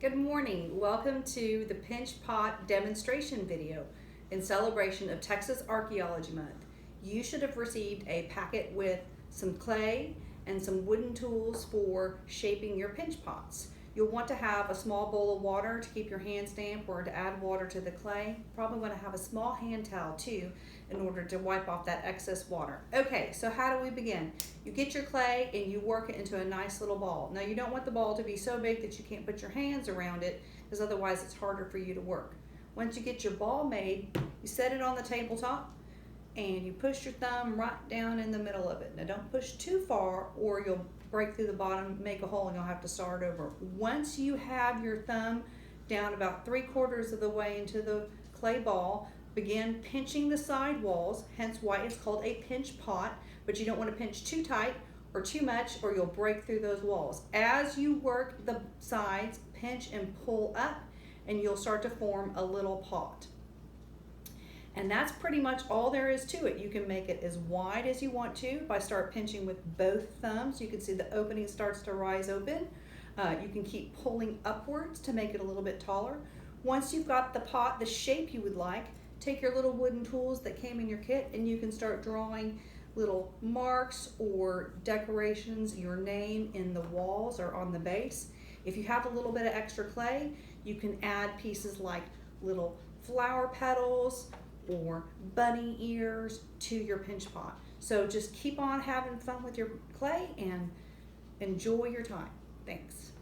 Good morning. Welcome to the Pinch Pot demonstration video in celebration of Texas Archaeology Month. You should have received a packet with some clay and some wooden tools for shaping your pinch pots. You'll want to have a small bowl of water to keep your hands damp or to add water to the clay. Probably want to have a small hand towel too in order to wipe off that excess water. Okay, so how do we begin? You get your clay and you work it into a nice little ball. Now you don't want the ball to be so big that you can't put your hands around it because otherwise it's harder for you to work. Once you get your ball made, you set it on the tabletop and you push your thumb right down in the middle of it. Now don't push too far or you'll break through the bottom, make a hole, and you'll have to start over. Once you have your thumb down about 3/4 of the way into the clay ball, begin pinching the side walls, hence why it's called a pinch pot, but you don't want to pinch too tight or too much or you'll break through those walls. As you work the sides, pinch and pull up and you'll start to form a little pot. And that's pretty much all there is to it. You can make it as wide as you want to by start pinching with both thumbs. You can see the opening starts to rise open. You can keep pulling upwards to make it a little bit taller. Once you've got the pot the shape you would like, take your little wooden tools that came in your kit and you can start drawing little marks or decorations, your name in the walls or on the base. If you have a little bit of extra clay, you can add pieces like little flower petals or bunny ears to your pinch pot. So just keep on having fun with your clay and enjoy your time. Thanks.